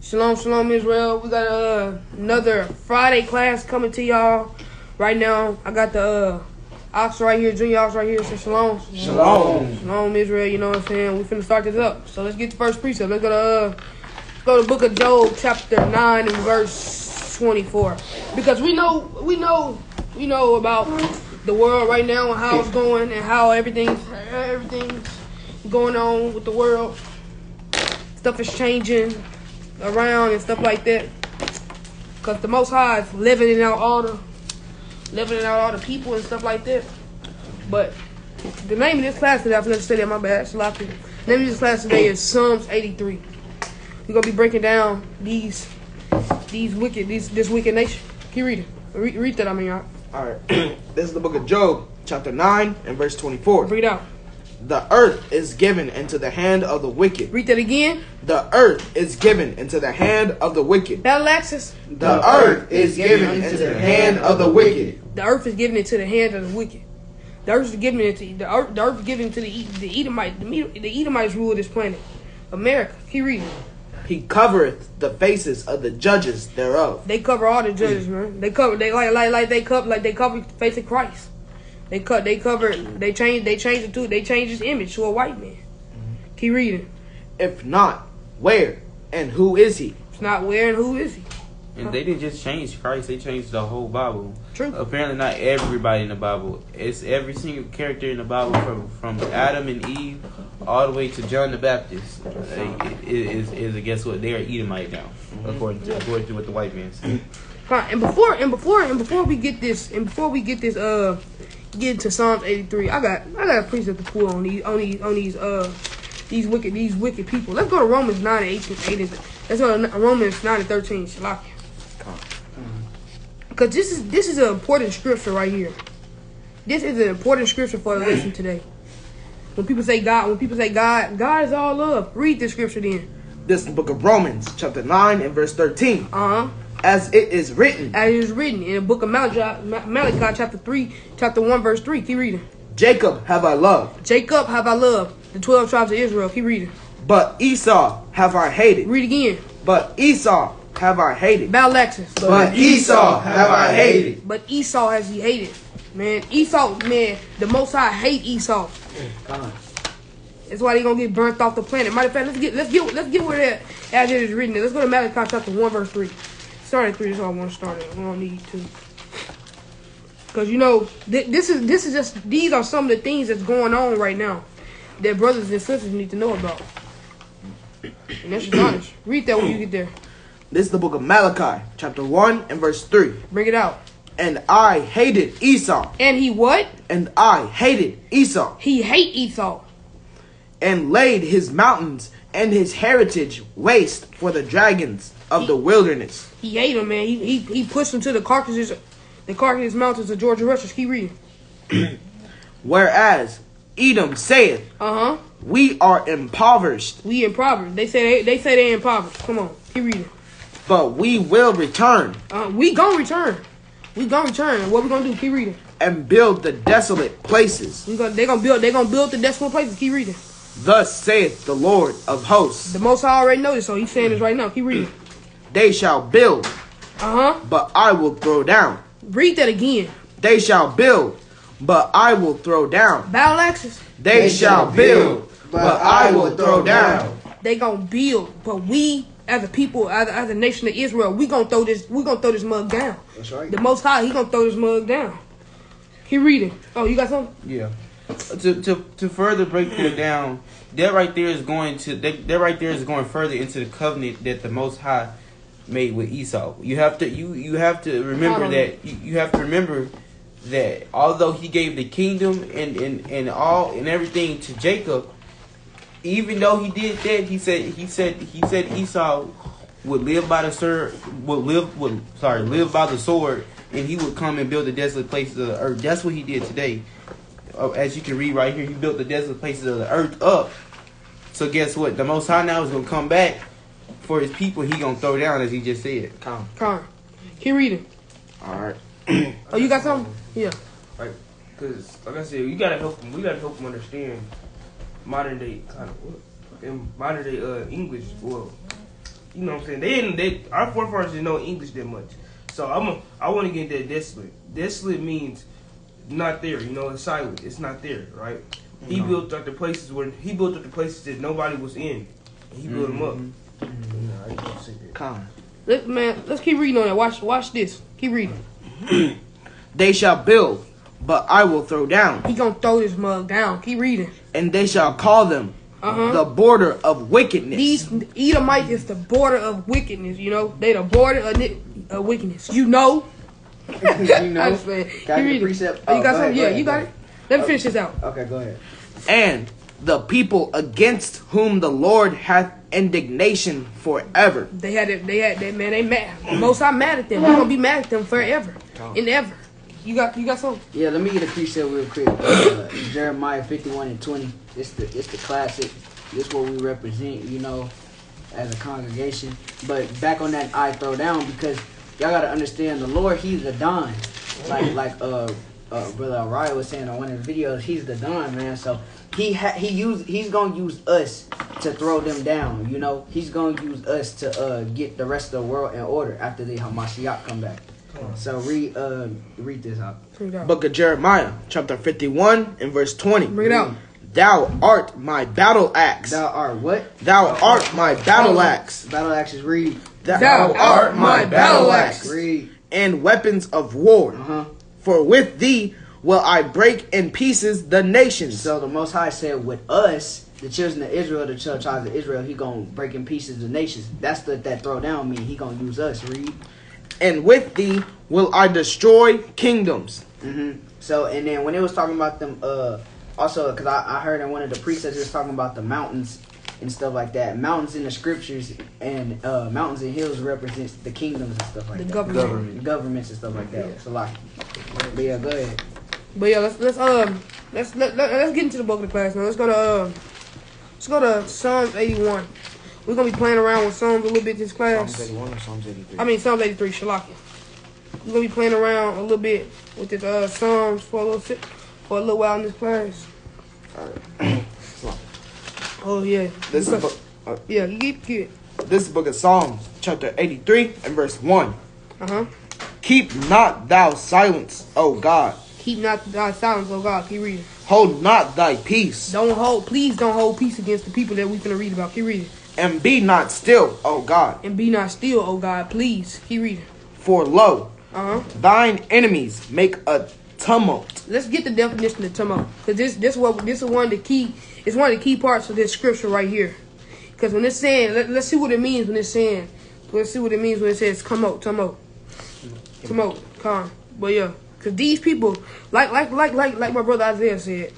Shalom, shalom, Israel. We got another Friday class coming to y'all right now. I got the Ox right here, Junior Ox right here. So shalom. Shalom. Shalom, Israel. You know what I'm saying? We finna start this up. So let's get the first precept. Let's go to the book of Job, chapter 9 and verse 24. Because we know about the world right now and how it's going and how everything's going on with the world. Stuff is changing around and stuff like that. Cause the Most High is leveling out all the people and stuff like that. But the name of this class today, I forgot to say that, my bad. Shalaki. The name of this class today is Psalms 83. We're gonna be breaking down this wicked nation. Can you read it? Read that, y'all. Alright. This is the book of Job, chapter 9 and verse 24. Read it out. The earth is given into the hand of the wicked. Read that again. The earth is given into the hand of the wicked. Battle axis. The earth is given into the hand of the wicked. The earth is given into the hand of the wicked. The earth is given into the earth is given to the Edomites. The Edomites rule this planet. America. Keep reading. He covereth the faces of the judges thereof. They cover all the judges, man. They cover they cover the face of Christ. They changed his image to a white man. Keep reading. If not, where and who is he? It's not where and who is he? And they didn't just change Christ, they changed the whole Bible. True. Apparently not everybody in the Bible. It's every single character in the Bible from Adam and Eve all the way to John the Baptist. Is guess what? They are Edomite now, according to what the white man said. And before we get into Psalms 83, I got a precept to pull on these wicked people. Let's go to Romans 9 and 18. Let's go to Romans 9 and 13. Shalaki. Because this is an important scripture right here. This is an important scripture for the lesson today. When people say God is all love. Read this scripture then. This is the book of Romans, chapter 9 and verse 13. As it is written. As it is written in the book of Malachi chapter 1, verse 3. Keep reading. Jacob have I loved. Jacob have I loved. The 12 tribes of Israel. Keep reading. But Esau have I hated. Read again. But Esau have I hated. Battle axis. But Esau have I hated. But Esau has he hated. Man, Esau, man, the Most High hate Esau. That's why they gonna get burnt off the planet. Matter of fact, let's get where that as it is written. Let's go to Malachi chapter 1, verse 3. Start at 3. That's all I want to start at. We don't need to. Because this is just these are some of the things that's going on right now that brothers and sisters need to know about. And that's just honest. Read that when you get there. This is the book of Malachi, chapter 1 and verse 3. Bring it out. And I hated Esau. And he what? And I hated Esau. He hate Esau. And laid his mountains and his heritage waste for the dragons of the wilderness. He hate him, man. He pushed him to the Caucasus mountains of Georgia Russians. Keep reading. Whereas Edom saith, we are impoverished. We impoverished. They say they impoverished. Come on, keep reading. But we will return. We gonna return. We gonna return. What we gonna do? Keep reading. And build the desolate places. They gonna build the desolate places. Keep reading. Thus saith the Lord of hosts. The Most High already know this, so he's saying this right now. Keep reading. They shall build. But I will throw down. Read that again. They shall build, but I will throw down. Battle axis. They shall build, but I will throw down. They gonna build, but we as a people, as a nation of Israel, we gonna throw this mug down. That's right. The Most High, he gonna throw this mug down. Keep reading. Oh, you got something? Yeah. To further break that down, that right there is going further into the covenant that the Most High made with Esau. You have to remember that although he gave the kingdom and everything to Jacob, even though he did that, he said Esau would live by the sword, and he would come and build the desolate places of the earth. That's what he did today. As you can read right here, he built the desolate places of the earth up. So guess what? The Most High now is gonna come back for his people. He gonna throw down, as he just said. Come. Keep reading. All right. Oh, you got something? Yeah. Right. Because, like I said, we gotta help them understand modern day English. Well, you know what I'm saying? Our forefathers didn't know English that much. So I want to get that desolate. Desolate means not there. You know, it's silent. It's not there, right? He built up the places that nobody was in. And he built them up. I can't say that. Con. Let's keep reading on that. Watch this. Keep reading. They shall build, but I will throw down. He gonna throw this mug down. Keep reading. And they shall call them the border of wickedness. These Edomites is the border of wickedness. You know, they the border of wickedness. You know. You know. I just saying. Can I Keep get a reading. precept? Oh, you got go something? ahead, Yeah, go you got ahead. it. Let me finish this out. Okay, go ahead. And the people against whom the Lord hath indignation forever. They had man. They mad. Most I'm mad at them. We're gonna be mad at them forever and ever. You got something? Yeah, let me get a precept real quick. Jeremiah 51:20. It's the classic. This what we represent, you know, as a congregation. But back on that I throw down, because y'all gotta understand the Lord, He's the Don. Like Brother Araya was saying on one of his videos, He's the Don, man. So he's gonna use us to throw them down, you know. He's gonna use us to get the rest of the world in order after the Hamashiach come back. So read this out. Book of Jeremiah, chapter 51 and verse 20. Bring it out. Thou art my battle axe. Thou art what? Thou art my battle axe. Battle axes, read. Thou art my battle axe. Read. And weapons of war. For with thee will I break in pieces the nations. So the Most High said, with us, the children of Israel, the 12 tribes of Israel, He gonna break in pieces the nations. That's that throw down mean. He gonna use us. Read. And with thee will I destroy kingdoms. So, and then when it was talking about them, also, because I heard in one of the precepts, it was talking about the mountains and stuff like that. Mountains in the scriptures and mountains and hills represents the kingdoms and stuff like The that. government. Governments and stuff like that. It's a lot. But yeah, go ahead. But yeah, let's get into the book of the class now. Let's go to Psalms 81. We're gonna be playing around with Psalms a little bit this class. Psalms 81 or Psalms 83? I mean Psalms 83, Shalaki. We're gonna be playing around a little bit with this Psalms for a little while in this class. Oh yeah. This is book, Yeah, you get. this book of Psalms, chapter 83 and verse 1. Keep not thou silence, O God. Keep not thy silence, oh God. Keep reading. Hold not thy peace, Please don't hold peace against the people that we're gonna read about. Keep reading. and be not still, O God. And be not still, oh God. Please keep reading. For lo, Uh-huh. thine enemies make a tumult. Let's get the definition of tumult, because this is one of the key. It's one of the key parts of this scripture right here. Because when it's saying, let's see what it means when it's saying. Let's see what it means when it says tumult. Calm. But yeah, because these people, like my brother Isaiah said.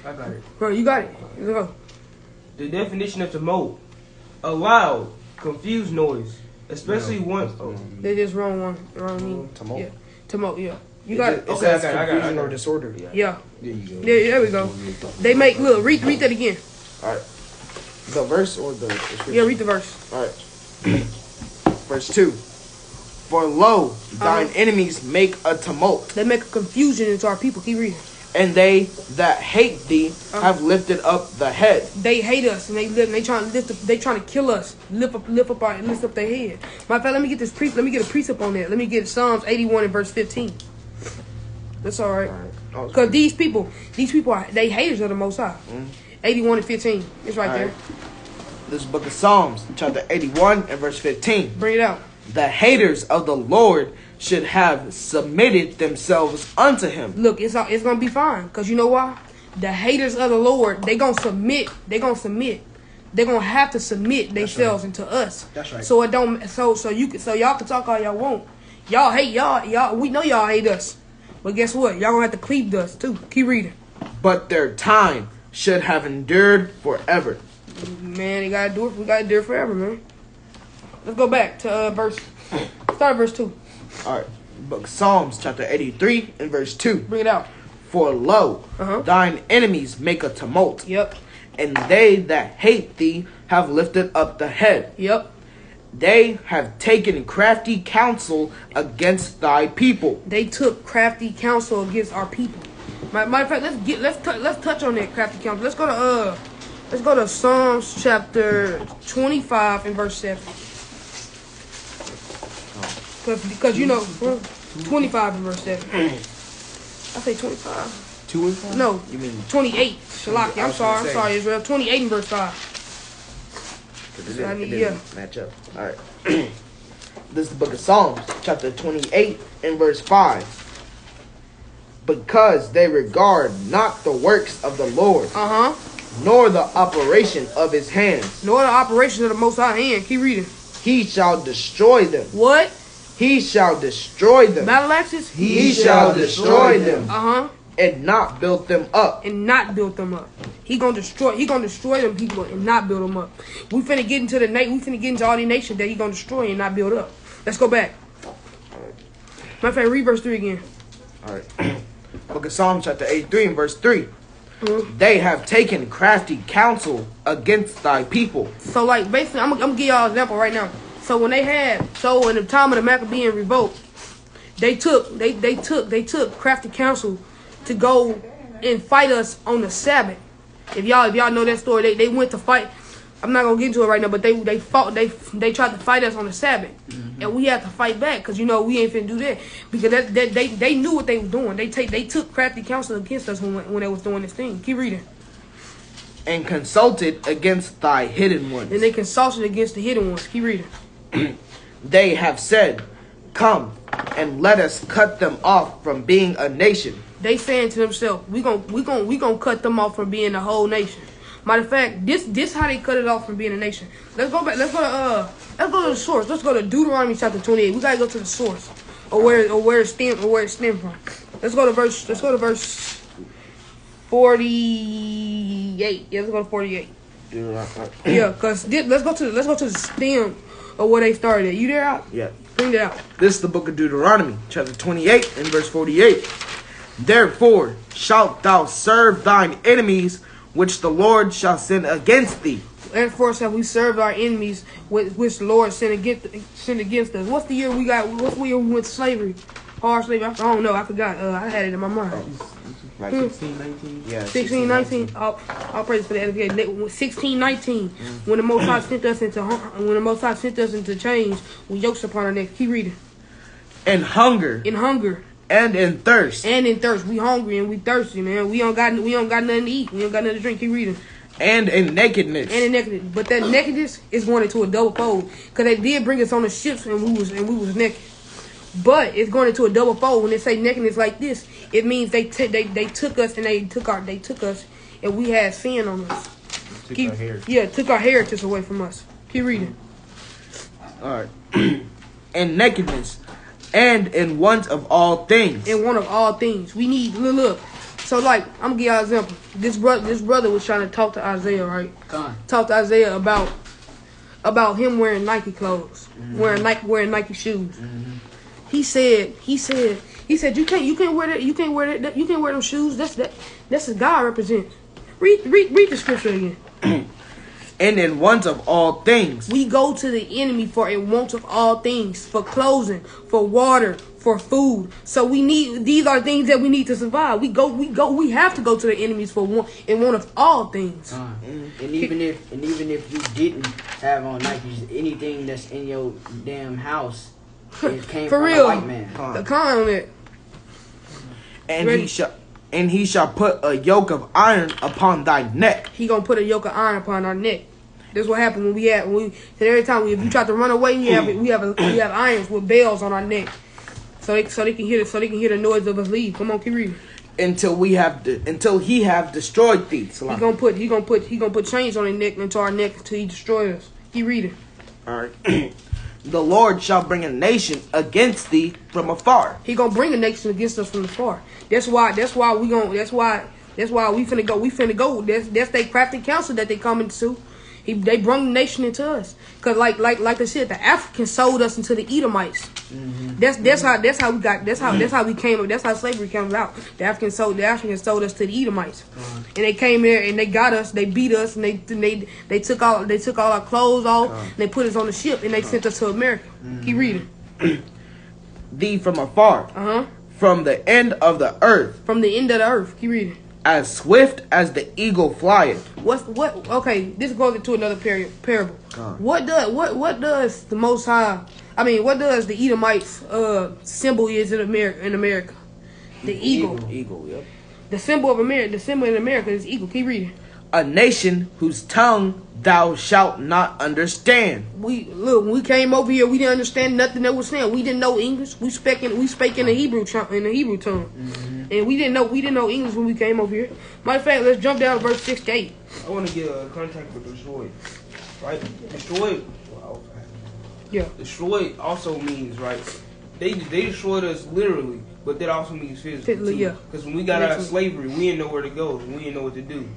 I got it. Bro, you got it. Let's go. The definition of tumult: a loud, confused noise, especially one. They just wrong mean. Tumult. Yeah, tumult. Yeah, you got it. It Okay. says I got it. confusion or disorder. Yeah. There you go. There we go. They make read that again. All right. The verse or the scripture? Yeah, read the verse. All right. Verse 2. For lo, thine enemies make a tumult, They make a confusion into our people. Keep reading. and they that hate thee have lifted up the head. They hate us and they trying to kill us. Lift up their head. My fact, let me get a precept on that. Let me get Psalms 81 and verse 15. That's all right. Because these people are they haters of the Most High. 81 and 15. It's right there. This book of Psalms, chapter 81 and verse 15. Bring it out. The haters of the Lord should have submitted themselves unto him. Look, it's gonna be fine. Cause you know why? The haters of the Lord, they gonna submit. They're gonna have to submit themselves into us. That's right. So it don't. So y'all can talk all y'all want. Y'all hate y'all. We know y'all hate us. But guess what? Y'all gonna have to cleave to us too. Keep reading. But their time should have endured forever. Man, we gotta do it forever, man. Let's go back to start at verse 2. All right. Book of Psalms, chapter 83 and verse 2. Bring it out. For lo, thine enemies make a tumult, Yep. and they that hate thee have lifted up the head. Yep. They have taken crafty counsel against thy people. They took crafty counsel against our people. Matter of fact, let's touch on that crafty counsel. Let's go to Psalms chapter 25 and verse 7. Because you know, 25 in verse 7. I say 25. 2 and 5? No, You mean 28. Shalaki, I'm sorry, Israel. 28 in verse 5. it I didn't need- yeah. match up. All right. This is the book of Psalms, chapter 28 and verse 5. Because they regard not the works of the Lord, nor the operation of his hands, No other operations of the Most High hand. Keep reading. he shall destroy them. What? He shall destroy them. Battle axes? He shall destroy them And and not build them up. not build them up. He gonna destroy them people and not build them up. We finna get into we finna get into all the nations that he gonna destroy and not build up. Let's go back. Matter of fact, read verse 3 again. All right. Book of Psalms, chapter 83 and verse 3. They have taken crafty counsel against thy people. So like basically, I'm gonna give y'all an example right now. So when in the time of the Maccabean revolt, they took crafty counsel to go and fight us on the Sabbath. If y'all know that story, they went to fight. I'm not gonna get into it right now, but they tried to fight us on the Sabbath, and we had to fight back because we ain't finna do that because they knew what they was doing. They took crafty counsel against us when they was doing this thing. Keep reading. And consulted against thy hidden ones. And they consulted against the hidden ones. Keep reading. They have said, come and let us cut them off from being a nation. They saying to themselves, we gonna cut them off from being a whole nation. Matter of fact, this how they cut it off from being a nation. Let's go back. Let's go to the source. Let's go to Deuteronomy chapter 28. We gotta go to the source, or where it stemmed from. Let's go to verse 48. Yeah, let's go to 48. Yeah, cause let's go to the stem of where they started at. You there, out? Yeah. Bring it out. This is the book of Deuteronomy, chapter 28 and verse 48. Therefore shalt thou serve thine enemies, which the Lord shall send against thee. Therefore shall we serve our enemies, which the Lord sent against us. What's the year we got? What's the year we went to slavery? Hard slavery? I don't know. I forgot. I had it in my mind. Like 16, 19? Yeah. 16, 19. I'll praise for the edification. 16, 19. When the Most High sent us into chains, with yokes upon our necks. Keep reading. In hunger In hunger and in thirst and in thirst, we hungry and we thirsty, man. We don't got nothing to eat. We don't got nothing to drink. Keep reading. and in nakedness. And in nakedness, but that nakedness is going into a double fold because they did bring us on the ships and we was naked. But it's going into a double fold when they say nakedness like this. It means they took us and they took us and we had sin on us. Took our hair. Yeah, took our heritage away from us. Keep reading. All right. In nakedness and in want of all things. In one of all things, we need look. So like I'm gonna give y'all an example. This brother was trying to talk to Isaiah, right? Talk to Isaiah about him wearing Nike clothes, wearing Nike shoes. He said you can't wear them shoes. That's what God represents. Read the scripture again. And in want of all things. We go to the enemy for in want of all things, for clothing, for water, for food. So these are things that we need to survive. We have to go to the enemies for want of all things. And even if you didn't have on Nikes, anything that's in your damn house, it came For from real. a white man. The con on it. And he shall put a yoke of iron upon thy neck. He gonna put a yoke of iron upon our neck. This is what happened when every time if you try to run away, we have irons with bells on our neck, so they can hear the noise of us leave. Come on, keep reading. Until he have destroyed thee. He gonna put chains on our neck until he destroys us. Keep reading. All right. The Lord shall bring a nation against thee from afar. He gonna bring a nation against us from afar. That's why we finna go. We finna go. That's they crafty counsel that they coming to. They brought the nation into us. Cause like I said, the Africans sold us into the Edomites. That's how we came up. That's how slavery came about. The Africans sold us to the Edomites, and they came there and they got us. They beat us and they took all our clothes off. And they put us on the ship and they sent us to America. Keep reading. Thee from afar. From the end of the earth. From the end of the earth. Keep reading. As swift as the eagle flieth. Okay, this goes into another parable. What does the Most High what does the Edomites symbol is in America? The eagle. Eagle, yep. The symbol of America. The symbol in America is eagle. Keep reading. A nation whose tongue thou shalt not understand. When we came over here, we didn't understand nothing that was saying. We didn't know English. We spake in the Hebrew tongue, and we didn't know English when we came over here. Matter of fact, let's jump down to verse 68. I want to get a contact with destroyed. Right? Destroyed. Wow. Yeah. Destroyed also means, right? They destroyed us literally, but that also means physically. Yeah. Because when we got out of slavery, we didn't know where to go. We didn't know what to do.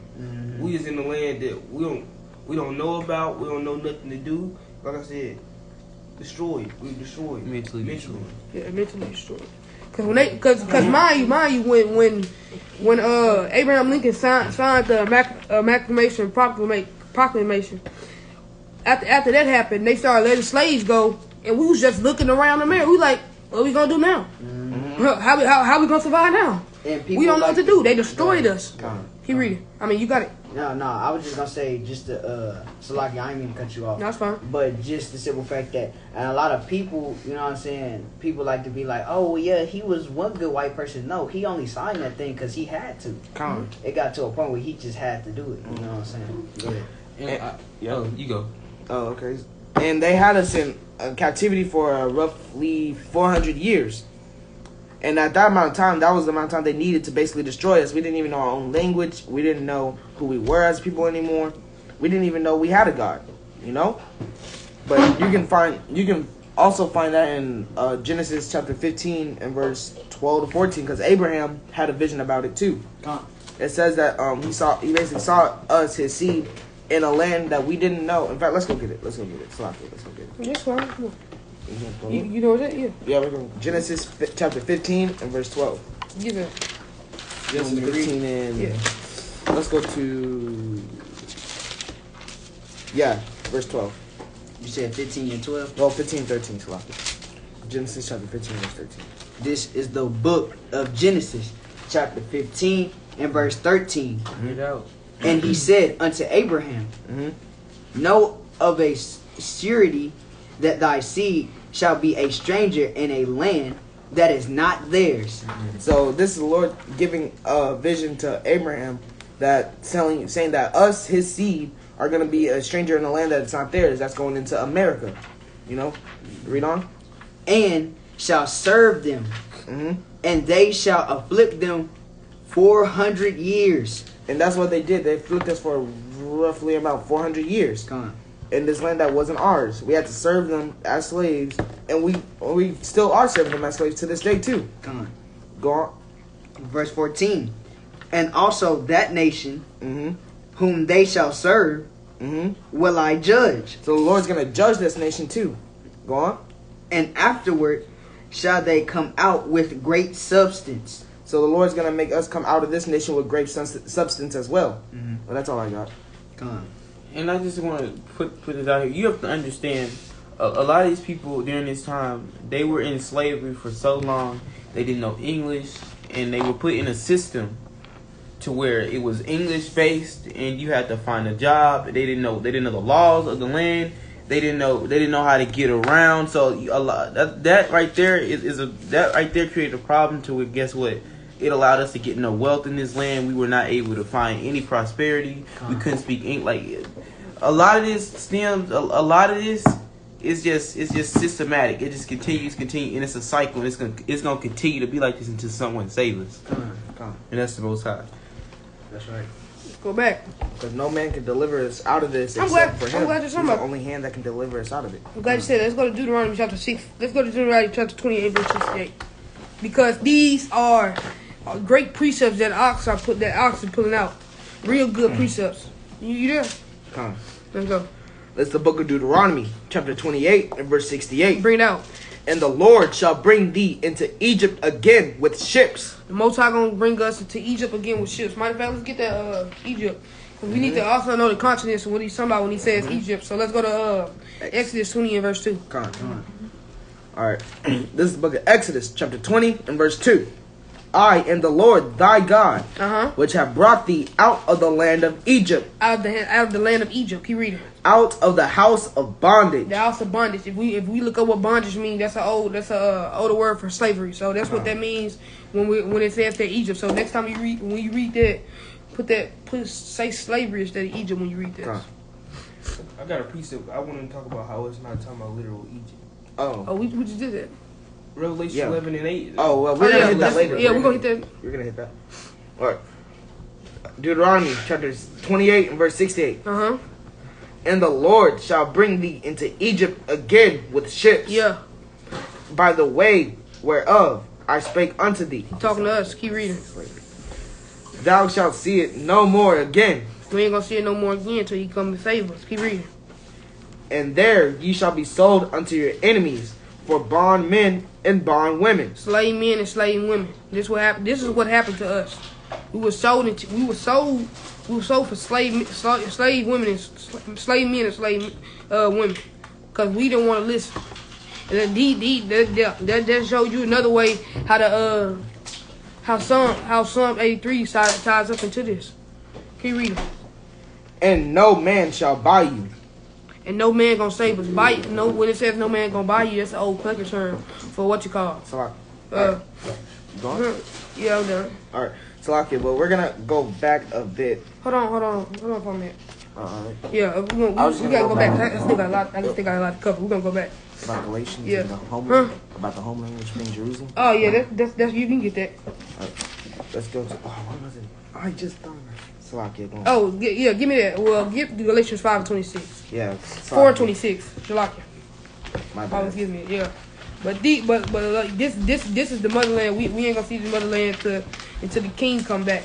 We was in the land that we don't know about. We don't know nothing to do. Like I said, destroyed. We destroyed. Mentally destroyed. Yeah, mentally destroyed. Cause mind you, when Abraham Lincoln signed the proclamation. After that happened, they started letting slaves go, and we was just looking around America. We like, what we gonna do now? How we gonna survive now? And We don't know what to do. They destroyed us. Con. Keep reading. You got it. No, I was just gonna say Salaki, I ain't mean to cut you off. No, that's fine. But just the simple fact that, and a lot of people, you know what I'm saying, people like to be like, oh, yeah, he was one good white person. No, he only signed that thing because he had to. It got to a point where he just had to do it. You know what I'm saying? Go ahead. You go. Oh, okay. And they had us in captivity for roughly 400 years. And at that amount of time, that was the amount of time they needed to basically destroy us. We didn't even know our own language. We didn't know who we were as people anymore. We didn't even know we had a God, you know? But you can also find that in Genesis chapter 15 and verse 12 to 14, because Abraham had a vision about it too. It says that he basically saw us, his seed, in a land that we didn't know. In fact, let's go get it. Let's go get it. Let's go get it. That's fine. Come on. You know that? Yeah. Yeah, we're going Genesis chapter 15 and verse 12. Give it. Genesis 15 and... Yeah. Let's go to... Yeah, verse 12. You said 15 and 12? Well, 15 13, Salaki. Genesis chapter 15 verse 13. This is the book of Genesis, chapter 15 and verse 13. Read it out. And he said unto Abraham, know of a surety that thy seed shall be a stranger in a land that is not theirs. So this is the Lord giving a vision to Abraham, that saying that us, his seed, are going to be a stranger in a land that is not theirs. That's going into America. You know? Read on. And shall serve them, and they shall afflict them 400 years. And that's what they did. They afflicted us for roughly about 400 years. In this land that wasn't ours. We had to serve them as slaves, and we still are serving them as slaves to this day too. Go on. Verse 14. And also that nation whom they shall serve will I judge. So the Lord's going to judge this nation too. Go on. And afterward shall they come out with great substance. So the Lord's going to make us come out of this nation with great substance as well. Well, that's all I got. And I just want to put it out here. You have to understand, a lot of these people during this time, they were in slavery for so long. They didn't know English, and they were put in a system to where it was English based, and you had to find a job. They didn't know the laws of the land. They didn't know how to get around. So a lot that right there that right there created a problem to it. Guess what? It allowed us to get no wealth in this land. We were not able to find any prosperity. We couldn't speak English. Like a lot of this stems. A lot of this is just systematic. It just continues, and it's a cycle. And it's gonna continue to be like this until someone saves us. And that's the Most High. That's right. Let's go back. Because no man can deliver us out of this I'm except glad- for I'm him. glad you're He's talking the about- only hand that can deliver us out of it. I'm glad you said that. Let's go to Deuteronomy chapter 6. Let's go to Deuteronomy chapter 28, verse 68. Because these are great precepts that Ox are pulling out. Real good precepts. You there? Come. Let's go. That's the book of Deuteronomy, chapter 28 and verse 68. Bring it out. And the Lord shall bring thee into Egypt again with ships. The Most High gonna bring us to Egypt again with ships. Matter of fact, let's get that Egypt. We need to also know the continents and what he's talking about when he says Egypt. So let's go to Exodus 20 and verse 2. Come on. All right. This is the book of Exodus, chapter 20 and verse 2. I am the Lord thy God, which have brought thee out of the land of Egypt. Out of the land of Egypt. Keep reading. out of the house of bondage. The house of bondage. If we look up what bondage means, that's a older word for slavery. So that's what that means when it says that Egypt. So next time when you read that, say slavery instead of Egypt when you read this. I got a precept. I want to talk about how it's not talking about literal Egypt. Oh, we just did that. Revelation 11 and 8. Oh, well, we're going to hit that later. Yeah, we're going to hit that. We're going to hit that. All right. Deuteronomy chapter 28 and verse 68. Uh-huh. And the Lord shall bring thee into Egypt again with ships. Yeah. By the way whereof I spake unto thee. Talking to us. Keep reading. Thou shalt see it no more again. We ain't going to see it no more again until he come and save us. Keep reading. And there ye shall be sold unto your enemies for bondmen and bondwomen. Slave men and slave women. This is what happened to us. We were sold for slave women and slave men and slave women because we didn't want to listen. And then that showed you another way how Psalm 83 ties up into this. Keep reading. And no man shall buy you. And no man gonna save us. When it says no man gonna buy you, that's an old clunker term for what you call. So, Yeah, I'm done. all right. Salaki, but we're gonna go back a bit. Hold on for a minute. Yeah, we was gotta gonna go go back. back. I still got a lot. I still got a lot to cover. We're gonna go back. About Galatians Yeah. and the homeland. Huh? About the homeland which means Jerusalem. Oh yeah, that's you can get that. Let's go to. What was it? I just done. Salaki, go on. Oh yeah, give me that. Well, give the Galatians 5:26, Yeah. 4:26. Shalakia. My bad. Always give me it. Yeah, but this is the motherland. We ain't gonna see the motherland until the king come back.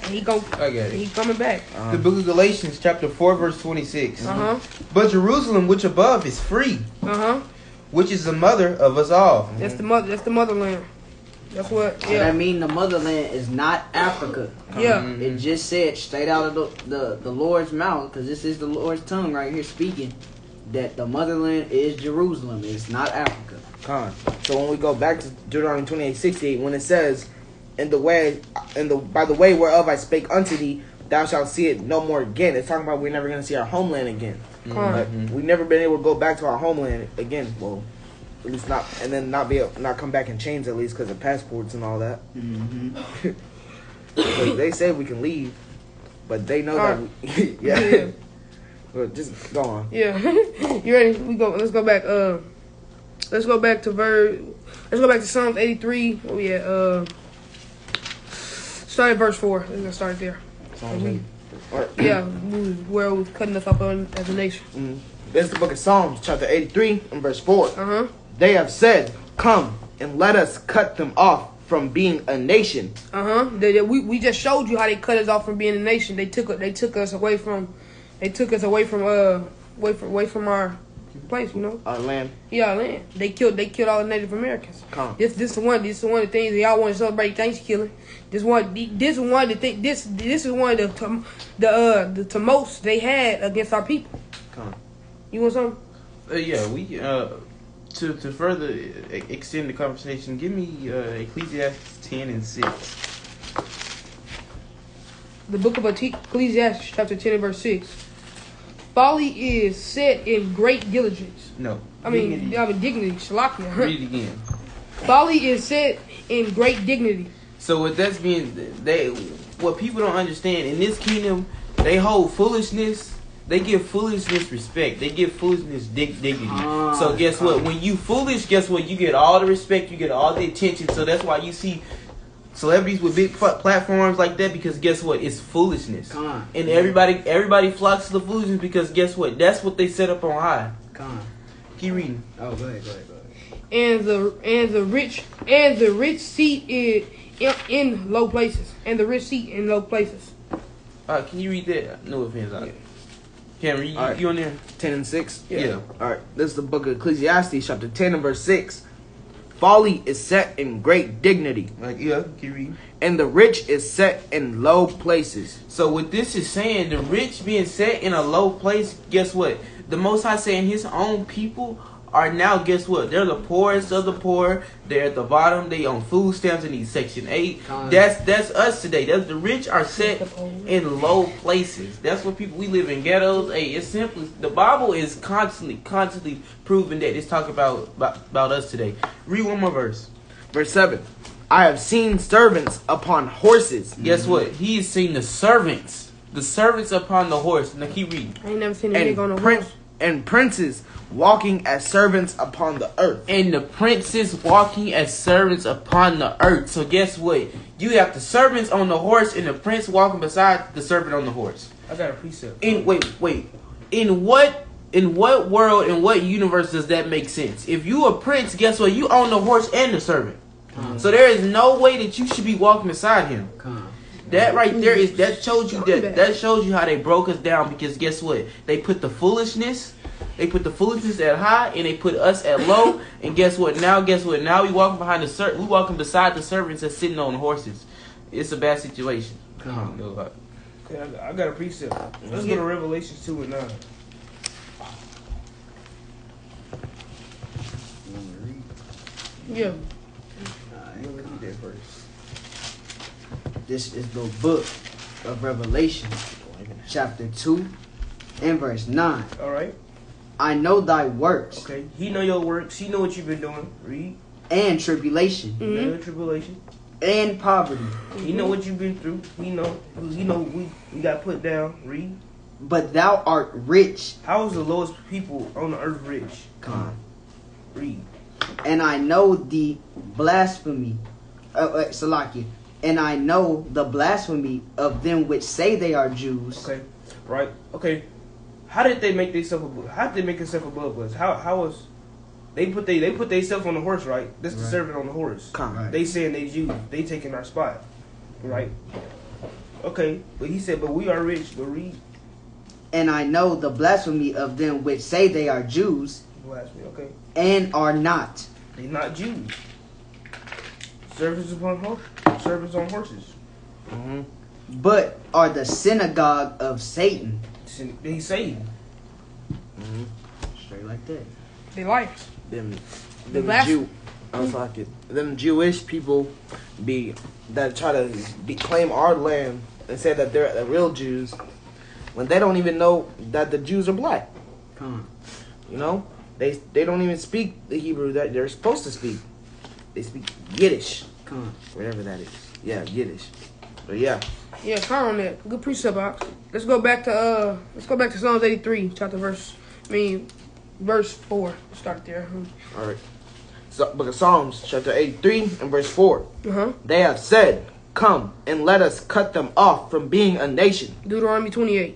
And I got it. he coming back. The book of Galatians, chapter 4, verse 26. Uh-huh. But Jerusalem, which above, is free, Uh-huh. which is the mother of us all. That's the motherland. That's what. So Yeah. that mean the motherland is not Africa. Yeah. It just said straight out of the Lord's mouth, because this is the Lord's tongue right here speaking, that the motherland is Jerusalem. It's not Africa. Con. So when we go back to Deuteronomy 28:68, when it says, by the way whereof I spake unto thee, thou shalt see it no more again. It's talking about we're never gonna see our homeland again. Like, we've never been able to go back to our homeland again. Well, at least not, and then not come back in chains at least because of passports and all that. Mm-hmm. Because they say we can leave, but they know that. Yeah. Well, just go on. Yeah. You ready? Let's go back. Let's go back to Psalms 83. Where we at? Start at verse 4. We're gonna start there. Yeah, where we're cutting us up on as a nation. This is the book of Psalms, chapter 83, and verse 4. Uh-huh. They have said, "Come and let us cut them off from being a nation." Uh-huh. We just showed you how they cut us off from being a nation. They took us away from our place, you know. Our land. Yeah, land. They killed all the Native Americans. Come. This is one of the things that y'all want to celebrate Thanksgiving. This is one of the tumults they had against our people. Come. You want something? Yeah, we to further extend the conversation, give me Ecclesiastes 10 and 6. The book of Ecclesiastes, chapter 10 and verse 6. Folly is set in great diligence. No. Dignity. Shalakia. Read it again. Folly is set in great dignity. So what that's being, what people don't understand in this kingdom, they hold foolishness. They give foolishness respect. They give foolishness dignity. So guess what? When you foolish, guess what? You get all the respect. You get all the attention. So that's why you see celebrities with big platforms like that, because guess what? It's foolishness. And everybody flocks to the foolishness because guess what? That's what they set up on high. Keep reading. Oh, go ahead. And the rich seat in low places. And the rich seat in low places. Can you read that? No offense. Cameron, All right. you on there? 10 and 6? Yeah. Alright, this is the book of Ecclesiastes, chapter 10 and verse 6. Folly is set in great dignity, Keep reading. and the rich is set in low places. So what this is saying, the rich being set in a low place, guess what? The Most High saying his own people are now, guess what? They're the poorest of the poor. They're at the bottom. They on food stamps and need Section 8. That's us today. That's the rich are set in low places. That's what people, we live in ghettos. Hey, it's simply, the Bible is constantly proving that. It's talking about us today. Read one more verse. Verse 7. I have seen servants upon horses. Guess what? He has seen the servants upon the horse. Now keep reading. I ain't never seen a nigga on a horse. And princes walking as servants upon the earth. And the princes walking as servants upon the earth. So guess what? You have the servants on the horse and the prince walking beside the servant on the horse. I got a precept. Wait. In what world, in what universe does that make sense? If you a prince, guess what? You own the horse and the servant. So there is no way that you should be walking beside him. That right there shows you how they broke us down, because guess what? They put the foolishness at high and they put us at low. And guess what? Now we walking beside the servants that's sitting on horses. It's a bad situation. Okay, I got a precept. Let's go to Revelation 2 and 9. Yeah. Read that verse. This is the book of Revelation, chapter 2 and verse 9. All right. I know thy works. Okay. He know your works. He know what you've been doing. Read. And tribulation. Mm-hmm. Tribulation. And poverty. He know what you've been through. He know we got put down. Read. But thou art rich. How is the lowest people on the earth rich? Come. Read. And I know the blasphemy. Salakia. And I know the blasphemy of them which say they are Jews. Okay. Right. Okay. How did they make themselves above us? How was they put themselves on the horse, right? That's the servant on the horse. Right. They saying they Jews. They taking our spot. Right? Okay. But he said, but we are rich. But read. And I know the blasphemy of them which say they are Jews. Blasphemy. Okay. And are not. They not Jews. Servants on horses. Mm-hmm. But are the synagogue of Satan. They Satan. Mm-hmm. Straight like that. They liars. Them Jewish people that try to claim our land and say that they're the real Jews, when they don't even know that the Jews are black. Come on. You know, they don't even speak the Hebrew that they're supposed to speak. They speak Yiddish. Come on. Whatever that is. Yeah, Yiddish. But yeah. Yeah, count on that. Good precept box. Let's go back to Psalms 83, verse 4. Start there. All right. So, Book of Psalms, chapter 83 and verse 4. Uh-huh. They have said, "Come and let us cut them off from being a nation, Deuteronomy 28.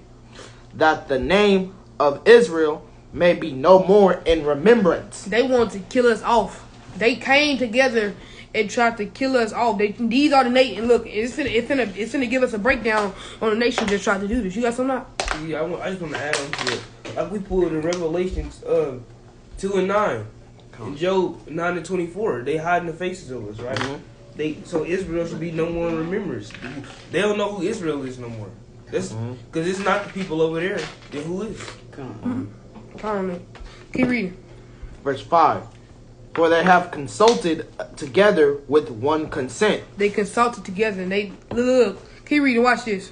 that the name of Israel may be no more in remembrance." They want to kill us off. They came together and tried to kill us off. These are the nations. Look, it's finna give us a breakdown on the nations that tried to do this. You got something? Yeah, I just want to add on to it. Like we pulled in Revelations 2 and 9. In Job 9 and 24, they hiding the faces of us, right? Mm-hmm. So Israel should be no more in remembrance. They don't know who Israel is no more. That's because it's not the people over there. Then who is? Come on. Count on it. Keep reading. Verse 5. For they have consulted together with one consent. They consulted together and they look. Keep reading. Watch this.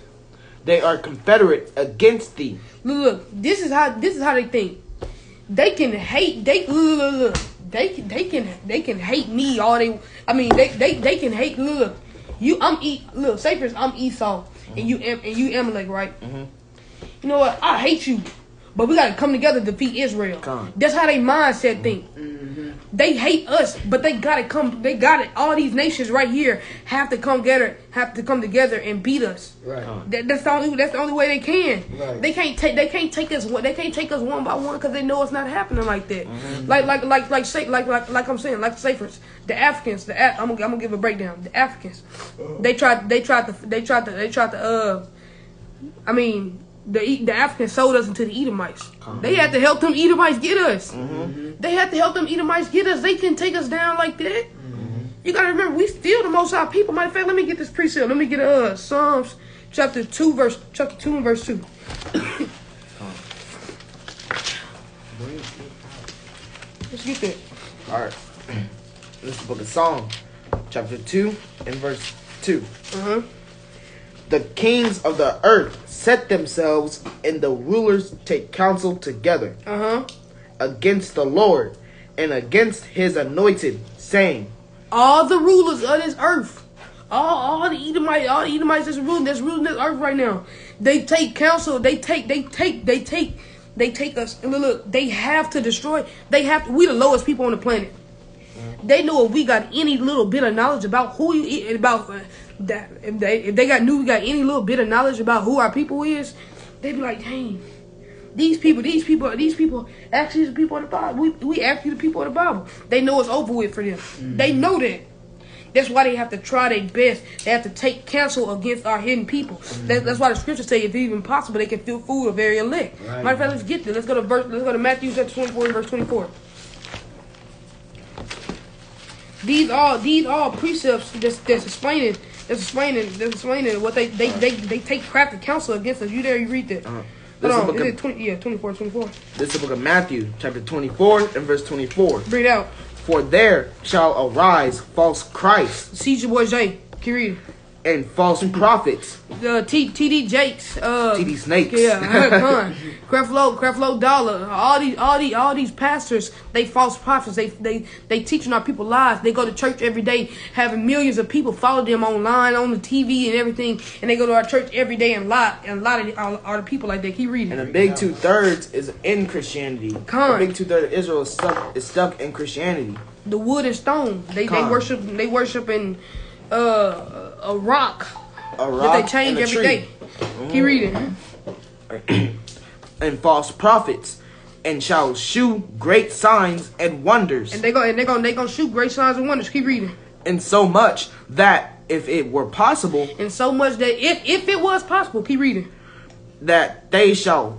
They are confederate against thee. Look. This is how they think. They can hate. They can hate me all they. I mean, they can hate. Look, say for instance, I'm Esau and you Amalek, right? Mm-hmm. You know what? I hate you, but we gotta come together to defeat Israel. That's how they mindset think. They hate us, but they gotta come. They got it. All these nations right here have to come together and beat us. Right. That's the only way they can. Right. They can't take us one by one because they know it's not happening like that. Mm-hmm. Like I'm saying, like say for instance, the Africans. I'm gonna give a breakdown. The Africans, they tried to. I mean. The Africans sold us into the Edomites. They had to help them Edomites get us. They had to help them Edomites get us. They couldn't take us down like that. You gotta remember, we still the Most High people. Matter of fact, let me get this precept. Let me get Psalms chapter 2 and verse 2. Let's get that. All right. This is the book of Psalm, chapter 2 and verse 2. Uh-huh. The kings of the earth set themselves, and the rulers take counsel together Uh-huh. against the Lord and against his anointed, saying, All the rulers of this earth, all the Edomites that's ruling this earth right now, they take counsel. They take us. And look, they have to destroy. We the lowest people on the planet. They know if we got any little bit of knowledge about who you about that, if they got any little bit of knowledge about who our people is, they be like, dang, these people actually the people of the Bible. We actually the people of the Bible. They know it's over with for them. They know that. That's why they have to try their best. They have to take counsel against our hidden people. That's why the scriptures say, if even possible, they can feel food of very elect. Right. Matter of fact, let's get there. Let's go to Matthew chapter 24 and verse 24. These all precepts that's explaining what they take crafty counsel against us. You there? You read that? Hold on. Is it 24. This is the book of Matthew, chapter 24 and verse 24. Bring it out. For there shall arise false Christs See your boy Jay. Can you read it? and false prophets, TD Jakes, TD Snakes. yeah, Creflo Dollar, all these pastors, they false prophets. They teaching our people lies. They go to church every day, having millions of people follow them online, on the TV and everything, and they go to our church every day and lie. And a lot of the people like that. Keep reading. And a big 2/3 is in Christianity. Con. A big 2/3 of Israel is stuck in Christianity. The wood and stone. They worship in a rock. A rock That they change and a every tree. day. Keep reading. And false prophets, and shall shew great signs and wonders, And they gonna shoot great signs and wonders. Keep reading. and so much that if it were possible, And so much that if it was possible, keep reading. that they shall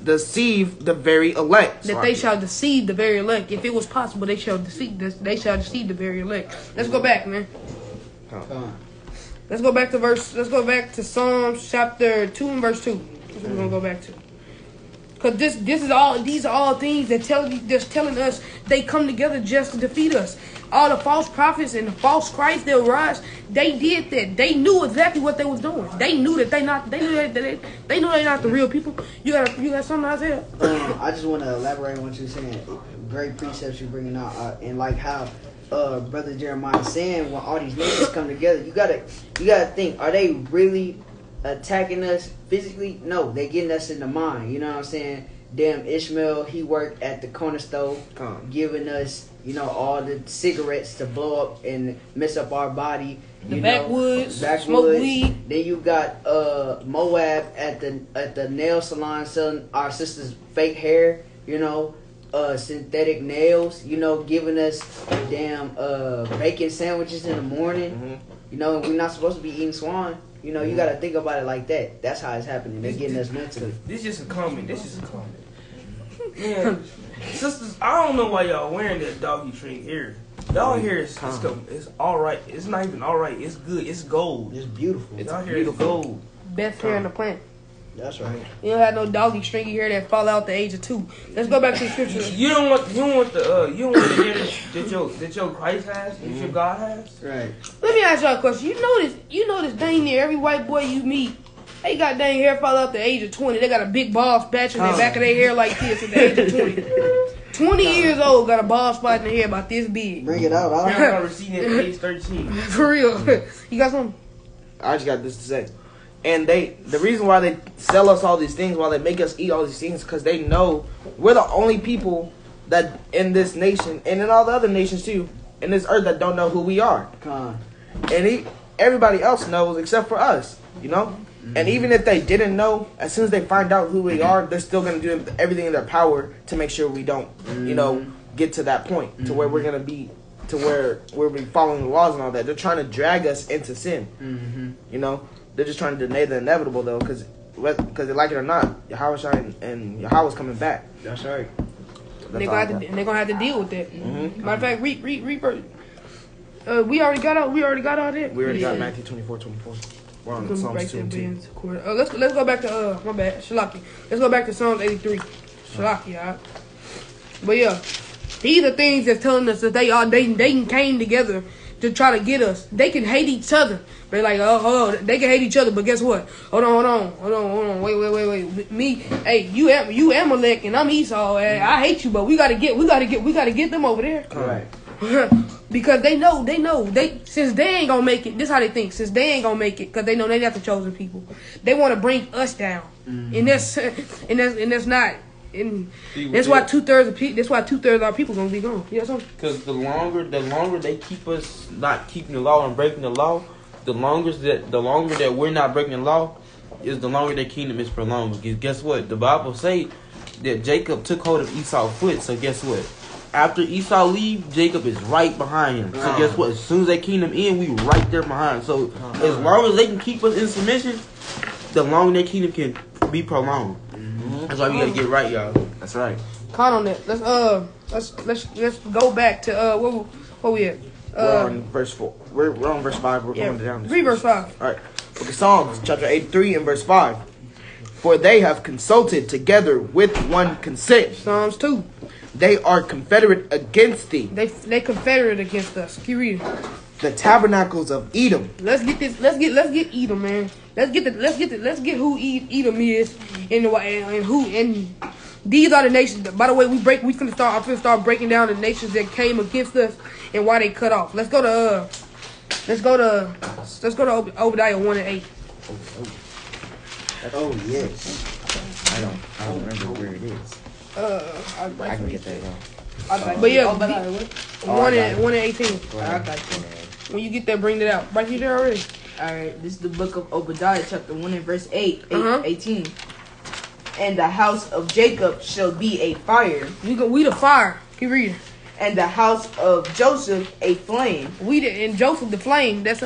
deceive the very elect. That they shall deceive the very elect. If it was possible, they shall deceive the very elect. Let's go back, man. Let's go back to Psalms chapter 2 and verse 2. That's what we're gonna go back to. Cause these are all things that's telling us they come together just to defeat us. All the false prophets and the false Christ that rise, they did that. They knew exactly what they was doing. They knew that they're not the real people. You got something, Isaiah? I just want to elaborate on what you're saying. Great precepts you're bringing out, and like how Brother Jeremiah is saying, when all these nations come together, you gotta think: are they really attacking us physically? No, they getting us in the mind. You know what I'm saying? Damn, Ishmael, he worked at the corner store, giving us, all the cigarettes to blow up and mess up our body. The backwoods, smoke weed. Then you got Moab at the nail salon selling our sister's fake hair. Synthetic nails. Giving us damn bacon sandwiches in the morning. And we're not supposed to be eating swine. You got to think about it like that. That's how it's happening. They're getting us mentally. This is just a comment. Man, sisters, I don't know why y'all wearing that doggy string hair. Y'all hair is it's all right. It's not even all right. It's good. It's gold. It's beautiful. Y'all hair is gold. Best hair on the planet. That's right. You don't have no doggy stringy hair that fall out the age of 2. Let's go back to the scriptures. You don't want the hair that your Christ has, that your God has. Right. Let me ask y'all a question. You notice dang near every white boy you meet, they got dang hair fall out the age of 20. They got a big bald patch in the back of their hair like this at the age of 20. 20 years old, got a bald spot in the hair about this big. Bring it out. I remember seeing it at age 13. For real. You got something? I just got this to say. And the reason why they sell us all these things, why they make us eat all these things, because they know we're the only people that in this nation, and in all the other nations too, in this earth, that don't know who we are. And everybody else knows except for us, And even if they didn't know, as soon as they find out who we are, they're still going to do everything in their power to make sure we don't, get to that point, to where we're going to be, to where we'll be following the laws and all that. They're trying to drag us into sin, They're just trying to deny the inevitable, though, because like it or not, Yahweh and Yahweh's coming back. That's right. They're gonna have to deal with that. Matter of fact, we already got all that. We already got Matthew 24:24. We're on Psalms 2 and 2. Let's go back to my bad, Shalaki. Let's go back to Psalms 83. Shalaki, alright. But yeah, These are things that's telling us that they came together to try to get us. They can hate each other. They're like, oh, hold on. They can hate each other, but guess what? Hold on. Wait. Me, hey, you Amalek and I'm Esau. Hey, I hate you, but we gotta get them over there. Correct. Because they know, since they ain't gonna make it, this how they think, since they ain't gonna make it, because they know they not the chosen people, they want to bring us down, and that's not, and that's why 2/3 of our people gonna be gone. You know something? Because the longer they keep us not keeping the law and breaking the law, the longer that we're not breaking the law, is the longer their kingdom is prolonged. Because guess what? The Bible say that Jacob took hold of Esau's foot. So guess what? After Esau leave, Jacob is right behind him. So guess what? As soon as their kingdom end, we right there behind. So as long as they can keep us in submission, the longer their kingdom can be prolonged. That's why we gotta get right, y'all. That's right. Count on that. Let's go back to where we at? We're on verse 4. We're on verse 5. We're going down. Read verse 5. All right. Book of Psalms, chapter 83 and verse 5. For they have consulted together with one consent. Psalms 2. They are confederate against thee. They confederate against us. Keep reading. The tabernacles of Edom. Let's get Edom, man. Let's get who Edom is and these are the nations. By the way, I'm finna start breaking down the nations that came against us and why they cut off. Let's go to Obadiah 1 and 8. Oh yes. I don't remember where it is. I can get that wrong. But yeah, Obadiah what? 1 and 18. I got you. When you get that, bring it out. Right, you there already? Alright, this is the book of Obadiah, chapter 1 and verse 18. And the house of Jacob shall be a fire, We the fire. Keep reading. and the house of Joseph a flame, And Joseph the flame. That's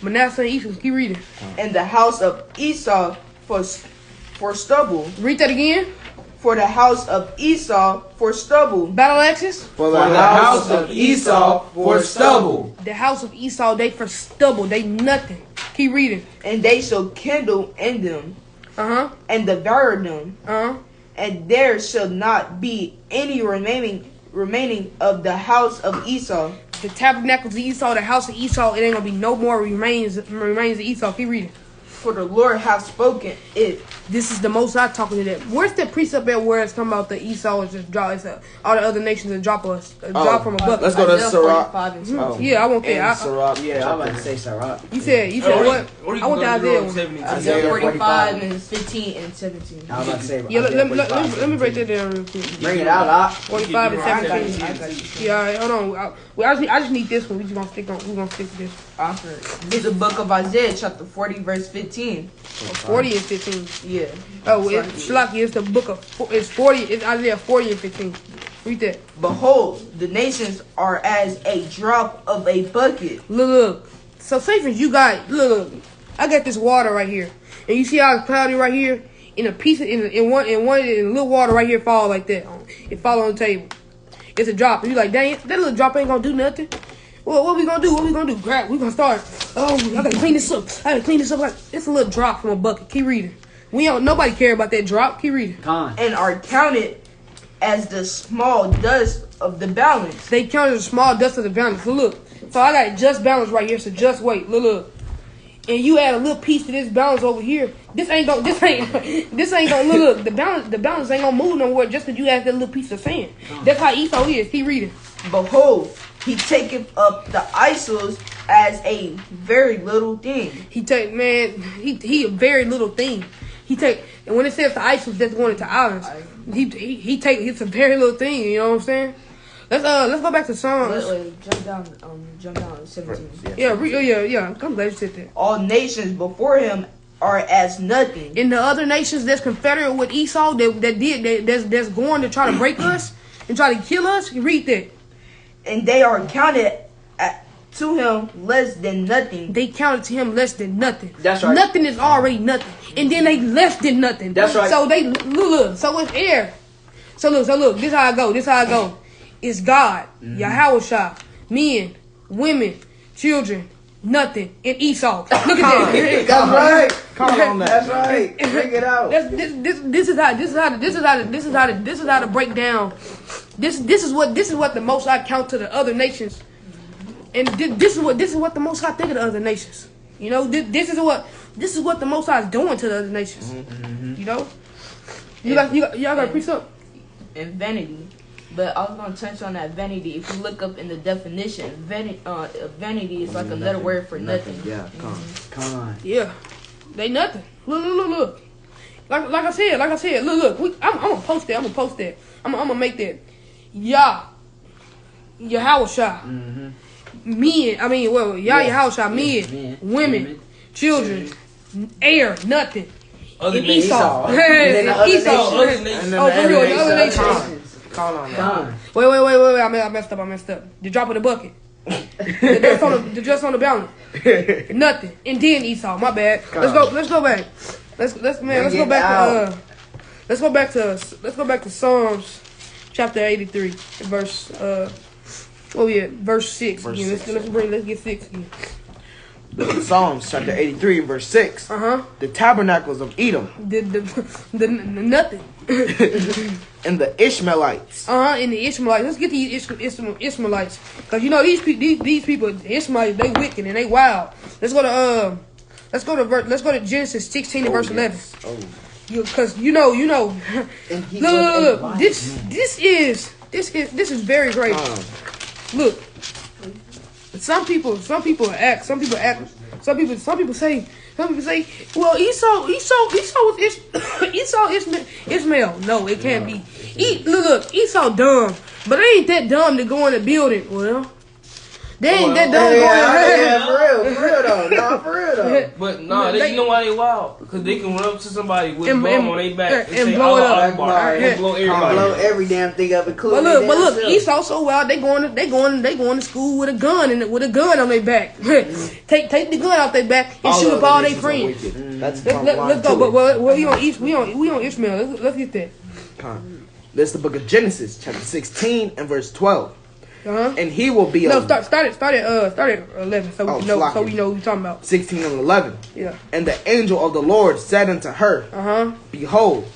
Manasseh and Ephraim. Keep reading. and the house of Esau for stubble. Read that again. For the house of Esau for stubble, Battle axes. For the house of Esau for stubble. The house of Esau, they for stubble. They nothing. Keep reading. and they shall kindle in them, and devour them, and there shall not be any remaining of the house of Esau. The tabernacles of Esau, the house of Esau, it ain't gonna be no more remains of Esau. Keep reading. For the Lord hath spoken it. This is the Most High talking to them. Where's the precept at where it's talking about the Esau is just drop? It's all the other nations that drop us, drop from above. Let's go to Isaiah Sirach. 45 and 17. Yeah, I want And that. Sirach. Yeah, I'm about to say Sarah. You said what? Or you I want the can go Isaiah to one. 70. Isaiah Isaiah 45 and 15 and 17. I was about to say. Yeah, Isaiah let me 45, break that down real quick. Bring it out, Lot. 45 and I got 17. you. I got you. Yeah, all right, hold on. I just need this one. We gonna stick to this. This is the book of Isaiah, chapter 40, verse 15. 40 and 15. Yeah. Oh, it's Shalaki. It's the book of. It's 40. It's Isaiah 40 and 15. Read that. Behold, the nations are as a drop of a bucket. Look. So say for you got look. I got this water right here, and you see how it's cloudy right here. In a piece of, in little water right here fall like that. It fall on the table. It's a drop. And you like, dang, that little drop ain't gonna do nothing. Well, what we gonna do? Grab. We gonna start. Oh, I gotta clean this up. Like it's a little drop from a bucket. Keep reading. Nobody care about that drop. Keep reading. Con. And are counted as the small dust of the balance. They counted the small dust of the balance. So look. So I got just balance right here. So just wait. Look. And you add a little piece to this balance over here. This ain't gonna look. The balance ain't gonna move nowhere just because you add that little piece of sand. That's how Esau is. Keep reading. Behold, he taketh up the isles as a very little thing. He a very little thing. And when it says the islands, that's going into islands. It's a very little thing. You know what I'm saying? Let's go back to Psalms. Wait, jump down to 17. Yeah. I'm glad you said that. All nations before him are as nothing. In the other nations that's confederate with Esau, that's going to try to break us and try to kill us, you read that. And they are counted to him less than nothing. They counted to him less than nothing. That's right. Nothing is already nothing. And then they less than nothing. That's right. So they look. So it's air. So look. This how I go. It's God, Yahushua, men, women, children, nothing, and Esau. Look at that. That's right. Come on, That's right. Bring it out. This is how to break down This is what the Most High count to the other nations, and this is what the Most High think of the other nations. You know, this is what the Most High is doing to the other nations. Mm-hmm. You know, y'all got to preach up. And vanity. But I was gonna touch on that vanity. If you look up in the definition, vanity is like another word for nothing. Yeah, Con. Yeah, they nothing. Look. Like I said. Look. I'm gonna post that. I'm gonna make that. Yahawashah. Mm-hmm. Men. I mean, well, Yahawashah. Men, women, children, air, nothing. Other And nations. Esau. And then the other Esau. nations. Oh, for real, the other nations. Call on that. Con. Wait. I messed up. The drop of the bucket. the dress on the bounty. Nothing. And then Esau. My bad. Let's go back. Let's go back to Psalms chapter 83 verse verse 6 again. Let's get 6 again. Psalms chapter 83 verse 6. The tabernacles of Edom The nothing. and the Ishmaelites. And the Ishmaelites. Let's get these Ishmaelites, because you know these people, the Ishmaelites, they wicked and they wild. Let's go to Genesis 16 and verse 11. Oh. Because you know. And he Look. was This is very crazy. Look, some people say, well, Esau was Ishmael. No, it can't be. Look, Esau dumb, but they ain't that dumb to go in the building. Well, they ain't that dumb to for real though. Nah, for real though. But you know why they wild? Because they can run up to somebody with a And- bomb on their back and, and say, blow it up. Akbar, and blow everybody. Blow every damn thing up, including. But look, themselves. Esau so wild. They going to school with a gun on their back. take the gun out their back and shoot up all their friends. That's Let's go. But we on Ishmael. Let's get that. This is the book of Genesis, chapter 16 and verse 12. And he will be Start at 11, so we know what we're talking about. 16 and 11. Yeah. And the angel of the Lord said unto her, Behold,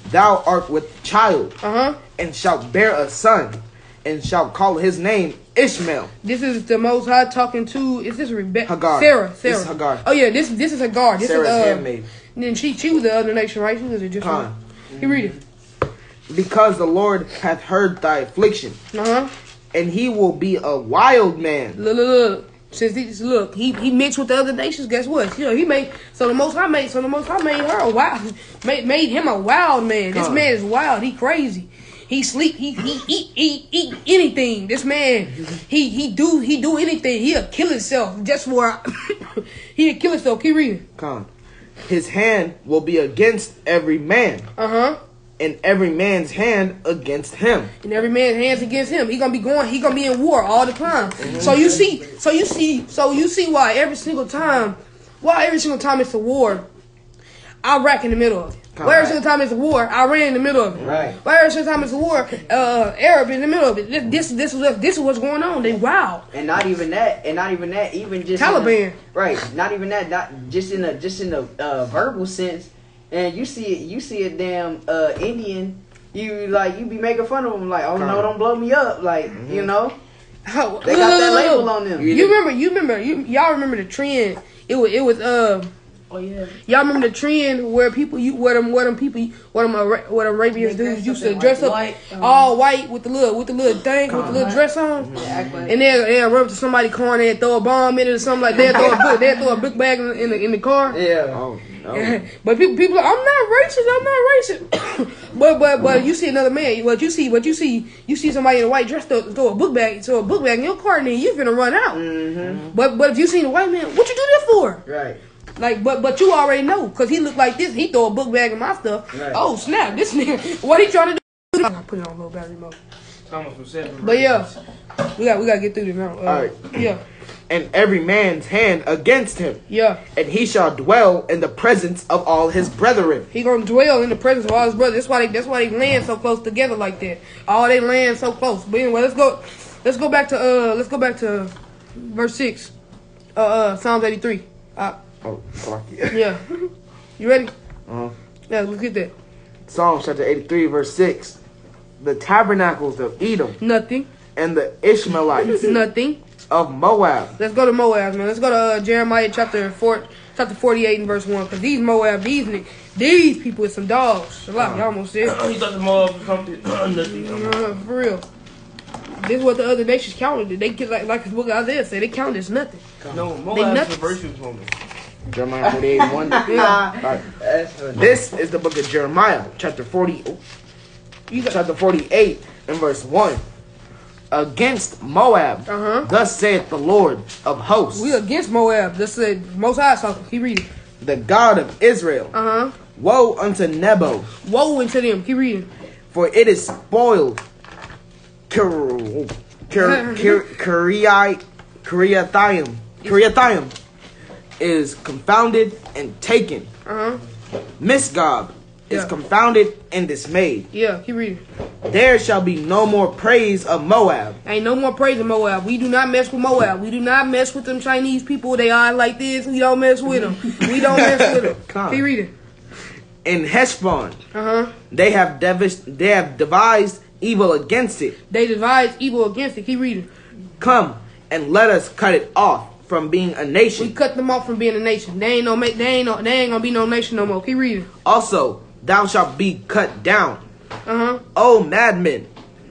thou art with child, and shalt bear a son, and shalt call his name Ishmael. This is the Most High talking to. Is this Rebecca? Hagar. Sarah. This is Hagar. Oh yeah, this is Hagar. This Sarah's is handmaid. Then she was the other nation, right? She was just one. You read it. Because the Lord hath heard thy affliction, and he will be a wild man. Look. Since he mixed with the other nations. Guess what? You know the Most High made her a wild, made him a wild man. This man is wild. He crazy. He sleep. He eat anything. This man, he do anything. He'll kill himself just for. He'll kill himself. Keep reading. His hand will be against every man. And every man's hand against him. And every man's hands against him. He gonna be in war all the time. So you see why every single time it's a war, Iraq in the middle of it. Why every single time it's a war, Iran in the middle of it. Right. Why every single time it's a war, Arab in the middle of it. This is what's going on. They wild. And not even that. Even just Taliban. Right. Not even that. Not just in a verbal sense. And you see a damn Indian. You be making fun of them like, oh no, don't blow me up, like you know. They got that label on them. Y'all remember the trend? It was Oh yeah. Y'all remember the trend where them Arabians dudes used to dress up all white with the little thing with the little dress on, and they'll run up to somebody's car and they'll throw a bomb in it or something like that. They'll throw a book bag in the car. Yeah. Oh no. But people, I'm not racist. but you see another man. What you see somebody in a white dress throw a book bag in your car, and then you finna run out. But if you seen a white man, what you do that for? Right. Like, but you already know, because he look like this. He throw a book bag in my stuff. Right. Oh, snap. This nigga, what he trying to do? I put it on low battery mode. But yeah, we got to get through this now. All right. Yeah. And every man's hand against him. Yeah. And he shall dwell in the presence of all his brethren. He gonna dwell in the presence of all his brothers. That's why they land so close together like that. All they land so close. But anyway, let's go back to verse 6. Psalms 83. Oh, fuck Yeah. You ready? Uh-huh. Yeah, let's get that. Psalm chapter 83, verse 6. the tabernacles of Edom Nothing. and the Ishmaelites Nothing. of Moab. Let's go to Moab, man. Let's go to Jeremiah chapter 48 and verse 1. Because these Moab, these people is some dogs. A lot, y'all almost said. He thought the Moab or something. Nothing. For real. This is what the other nations counted. They get like the book of Isaiah said, they counted as nothing. No, They Moab is nuts. a virtuous woman. Jeremiah 48 1. Alright. This is the book of Jeremiah, chapter 40. You got, Chapter 48 and verse 1. Against Moab, thus saith the Lord of hosts, we against Moab. This said Most High talking. Keep reading. the God of Israel. Woe unto Nebo, Woe into them. Keep reading. for it is spoiled. Kiriathaim is confounded and taken. Misgab is Yeah. confounded and dismayed. Yeah, keep reading. There shall be no more praise of Moab. Ain't no more praise in Moab. We do not mess with Moab. We do not mess with them Chinese people. They are like this. We don't mess with them. We don't mess with them. Come. Keep reading. In Heshbon, Uh-huh. they have devised evil against it. They devise evil against it. Keep reading. Come and let us cut it off from being a We nation. cut them off from being a nation. They ain't gonna be no nation no more. Keep reading. Also, thou shalt be cut down. Uh-huh. O madmen,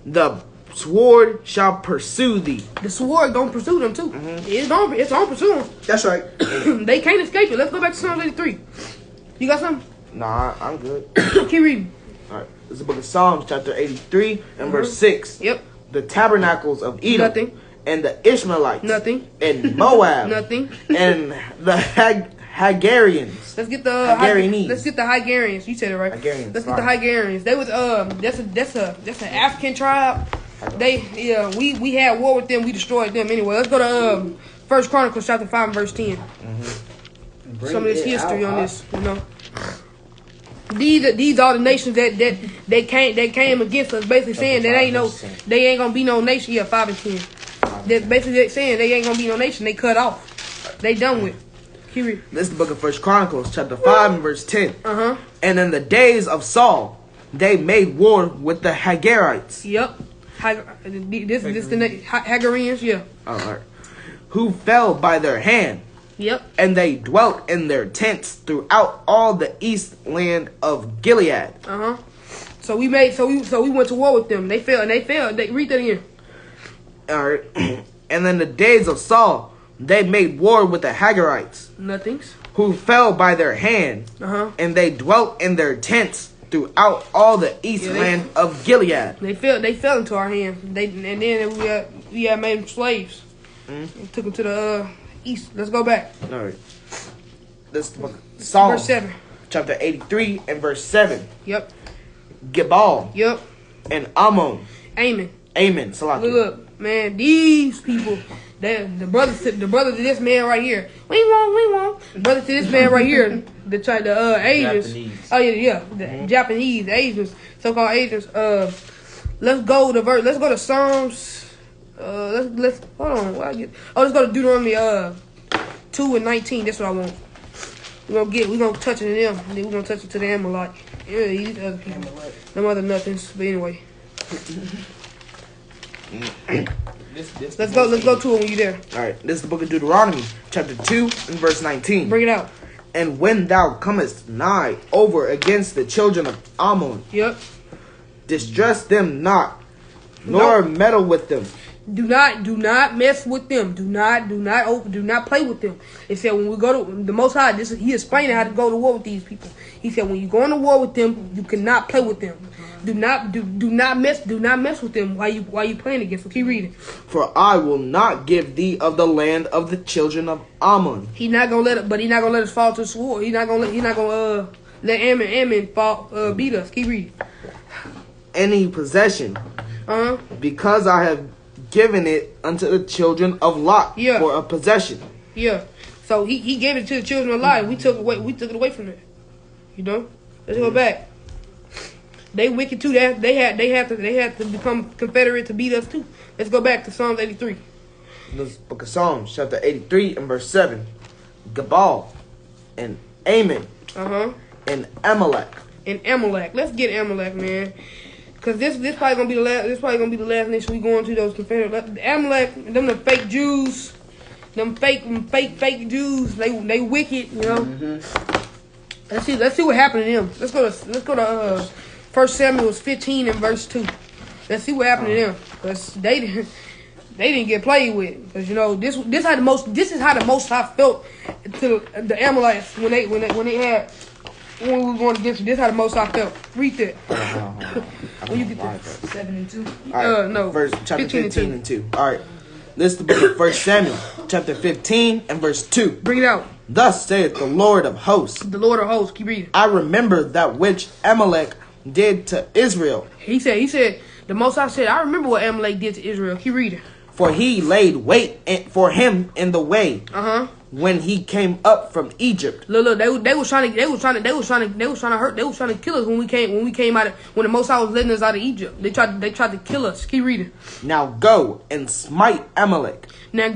the sword shall pursue thee. The sword gonna pursue them too. It's gonna pursue them. That's right. They can't escape it. Let's go back to Psalm 83. You got something? Nah, I'm good. Keep reading. Alright. This is the book of Psalms, chapter 83 and verse 6. Yep. The tabernacles of Edom. Nothing. And the Ishmaelites. Nothing. And Moab. Nothing. And the Hagarians. Let's get the Hagarians. let's get the Hagarians. You said it right. Hagarians, Let's get the right. Hagarians. They was that's an African tribe. We had war with them. We destroyed them anyway. Let's go to First Chronicles chapter 5 and verse 10. Some of this history on this, you know. These are the nations that came against us, basically saying that they ain't gonna be no nation. Yeah, 5 and 10. That basically saying they ain't gonna be no nation. They cut off. They done with. Keep reading. This is the book of First Chronicles, chapter 5 and verse 10. And in the days of Saul, they made war with the Hagarites. Yep. This the Hagarians. Yeah. Alright. Who fell by their hand, Yep. and they dwelt in their tents throughout all the east land of Gilead. So we went to war with them. They fell. They read that again. Alright. And in the days of Saul, they made war with the Hagarites, Nothings. who fell by their hand, and they dwelt in their tents throughout all the east land of Gilead. They fell into our hands. And then we had made them slaves. And took them to the east. Let's go back. Alright. This is the book of Psalms, Verse 7. chapter 83 and verse 7. Yep. Gebal Yep. and Ammon. Amen. Amen. Salaki. Look, man, these people, the brother to this man right here. We won't. Brother to this man right here, the Asians. Japanese. Oh yeah, the Japanese, Asians, so-called Asians. Let's go to Psalms. Let's hold on. Let's go to Deuteronomy 2 and 19. That's what I want. We're gonna touch it to them, and then we're gonna touch it to the Amalek. Yeah, these other people, them other nothings. But anyway. Let's go to it when you're there. Alright, this is the book of Deuteronomy, chapter 2 and verse 19. Bring it out. And when thou comest nigh over against the children of Ammon, Yep. distress them not, nor meddle with them. Do not mess with them. Do not play with them. It said when we go to the Most High, he explained how to go to war with these people. He said when you go to war with them, you cannot play with them. Do not mess with them while you playing against them. Keep reading. For I will not give thee of the land of the children of Ammon. He's not gonna let us fall to the sword. He's not gonna let Ammon fall beat us. Keep reading. Any possession, because I have given it unto the children of Lot for a possession. Yeah. So he gave it to the children of Lot. We took it away from them. You know. Let's go back. They wicked too. They had to become confederate to beat us too. Let's go back to Psalms 83. This book of Psalms, chapter 83 and verse 7. Gebal and Ammon and Amalek. And Amalek. Let's get Amalek, man. Cause this probably gonna be the last. This probably gonna be the last nation we going to. Those Confederate, the Amalek, them the fake Jews, them fake Jews. They wicked, you know. Mm-hmm. Let's see what happened to them. Let's go to 1 Samuel 15 and verse 2. Let's see what happened to them. Cause they didn't get played with. Cause you know this is how the Most High felt to the Amalekites when we were going against them. This is how the Most High felt. Read that. When you get that. 7 and 2. All right, No. Verse chapter 15 and 2. All right. This is the book of 1 Samuel, chapter 15 and verse 2. Bring it out. Thus saith the Lord of hosts, The Lord of hosts. Keep reading. I remember that which Amalek did to Israel, He said, the Most High said, I remember what Amalek did to Israel. Keep reading. for he laid wait for him in the way when he came up from Egypt. Look, they was trying to kill us when we came out when the Most High was letting us out of Egypt. They tried to kill us. Keep reading. Now go and smite Amalek. Now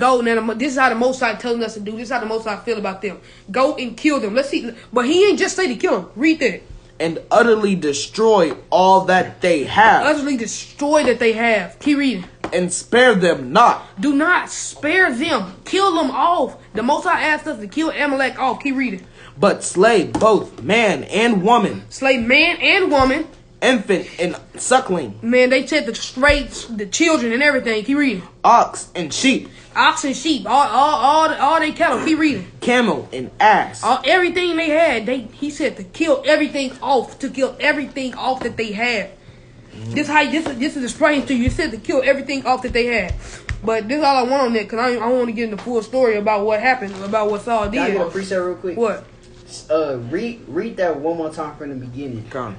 this is how the Most High telling us to do. This is how the Most High feel about them. Go and kill them. Let's see. But he ain't just say to kill them. Read that. And utterly destroy all that they have, Utterly destroy that they have. Keep reading. and spare them not. Do not spare them. Kill them off. The Most High asked us to kill Amalek off. Keep reading. But slay both man and woman, Slay man and woman. infant and suckling, Man, they said the children and everything. Keep reading. ox and sheep, Ox and sheep, all they cattle. Keep reading. camel and ass, Everything they had, he said to kill everything off. To kill everything off that they had. This is explaining to you. It said to kill everything off that they had. But this is all I want on that because I want to get into the full story about what happened, about what Saul Can I did. get a precept real quick? What? Read that one more time from the beginning. Come.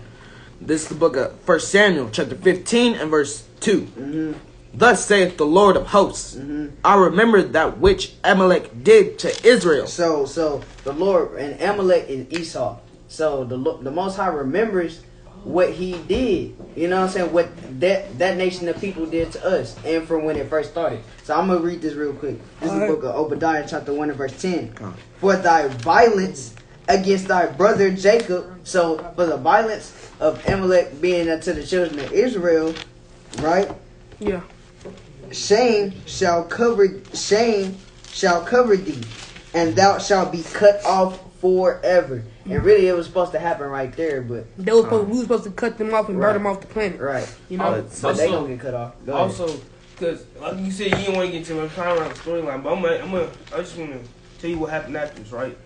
This is the book of 1 Samuel, chapter 15 and verse 2. Thus saith the Lord of hosts, I remember that which Amalek did to Israel. So the Lord and Amalek is Esau. So the Most High remembers what he did. You know what I'm saying? What that nation of people did to us, and from when it first started. So I'm gonna read this real quick. This is the book of Obadiah, chapter 1 and verse 10. For thy violence against thy brother Jacob. So for the violence of Amalek being unto the children of Israel, right? Yeah. Shame shall cover thee, and thou shalt be cut off forever. And really, it was supposed to happen right there, but We were supposed to cut them off and burn them off the planet. right, You know? so they gonna get cut off. Go ahead. Also, because like you said, you didn't want to get too much time around the storyline, but I just want to tell you what happened after this, right?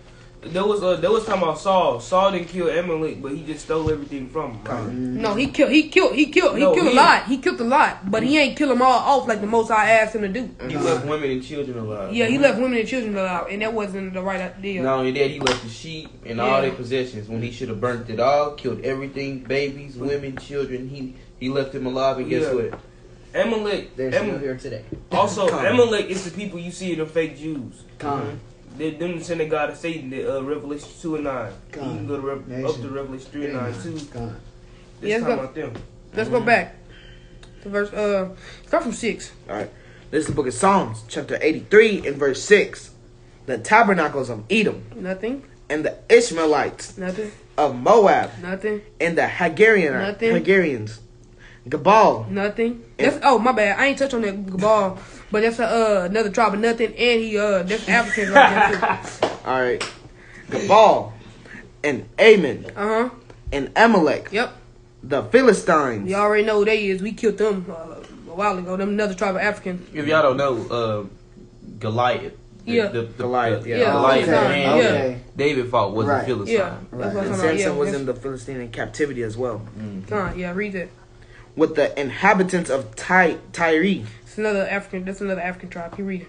There was talking about Saul. Saul didn't kill Amalek, but he just stole everything from him. Right? No, he killed a lot. He killed a lot, but he ain't kill them all off like the Most High asked him to do. He left women and children alive. Yeah, he left women and children alive, and that wasn't the right idea. Not only that, he left the sheep and all their possessions when he should have burnt it all, killed everything, babies, women, children. He left them alive, and guess what? Amalek, They're still here today. also Amalek is the people you see in the fake Jews. Come. They're them the synagogue of Satan, the Revelation 2 and 9. You can go to up to Revelation 3 and 9 too. Come. This time about them. Let's go back to verse. Start from 6. All right. This is the book of Psalms, chapter 83 and verse 6. The tabernacles of Edom Nothing. and the Ishmaelites Nothing. of Moab Nothing. and the Nothing. Hagarians, Gabal. Nothing. That's my bad. I ain't touch on that Gabal, but that's another tribe of nothing, and that's African right there too. All right. Gabal and Ammon and Amalek, Yep. the Philistines. You already know who they is. We killed them a while ago. Them another tribe of African. If y'all don't know, Goliath. Yeah. Goliath, yeah. Yeah. Goliath, the Okay. man Yeah. David fought was a Right. Philistine. Yeah. That's what I'm And talking Samson about. was Yeah. in the Philistine captivity as well. Yeah, read that. With the inhabitants of Tyre, It's another African. That's another African tribe. You read.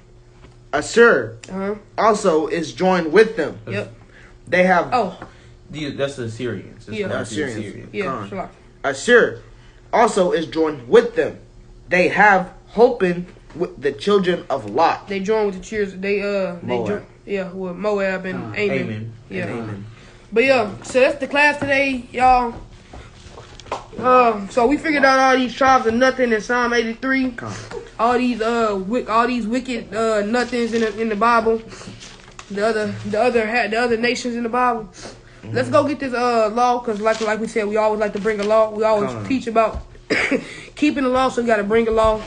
Assur Uh-huh. also is joined with them. Yep. They have Oh, That's the Assyrians. That's Yeah. not the Assyrians. yeah. Con. Shalak. Assur also is joined with them. They have holpen with the children of Lot. They joined with the cheers. They Moab. with Moab and Ammon. Amen. Yeah. And Ammon. But yeah, so that's the class today, y'all. So we figured out all these tribes of nothing in Psalm 83. Con. All these wicked nothings in the Bible. The other nations in the Bible. Let's go get this law, because like we said, we always like to bring a law. We always Con. teach about Keeping the law, so we got to bring a law.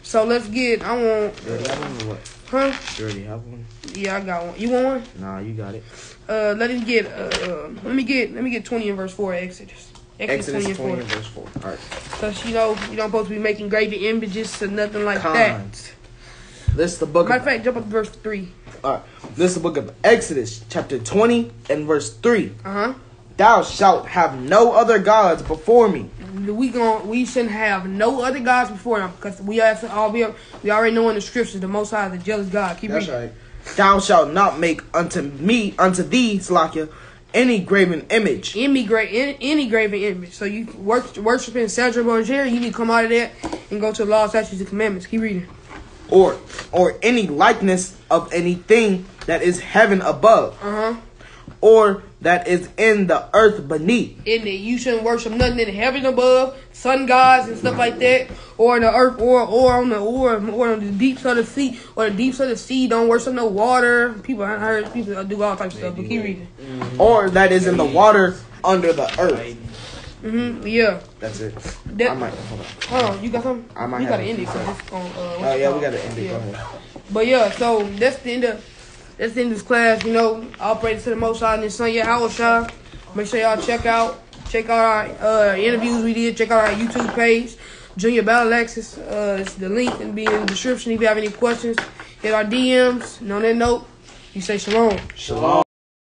So let's get. I want. You already have one or what? Huh? You already have one? Yeah, I got one. You want one? Nah, you got it. Let me get 20 in verse 4 Exodus. Exodus 20 20 and verse 4. Alright. Because you don't supposed to be making graven images or nothing like Cons. This is the book that. Matter of of fact, jump up to verse 3. Alright. This is the book of Exodus, chapter 20 and verse 3. Uh-huh. Thou shalt have no other gods before me. We shouldn't have no other gods before them, because we already know in the scriptures the Most High is a jealous God. Keep reading. Right. Thou shalt not make unto thee, Salakia, any graven image. Any graven image. So you worshiping Sandra Bonjour, you need to come out of that and go to the law, statutes, and commandments. Keep reading. Or any likeness of anything that is heaven above. Uh-huh. Or that is in the earth beneath. You shouldn't worship nothing in the heaven above, sun gods and stuff like that, or in the earth, or on the deeps of the sea, or the deeps of the sea. Don't worship no water. I heard people do all types of stuff. But keep reading. Or that is in the water under the earth. Yeah. That's it. I might hold on. You got something? I might you got have an ending. Oh yeah, we got to end it. Yeah. Go ahead. But yeah, so that's the end of this class. All praise to the Most High and His Son Yahweh. Make sure y'all check out our interviews we did. Check out our YouTube page, Junior Battle Alexis. It's the link and be in the description. If you have any questions, hit our DMs. And on that note, you say shalom. Shalom.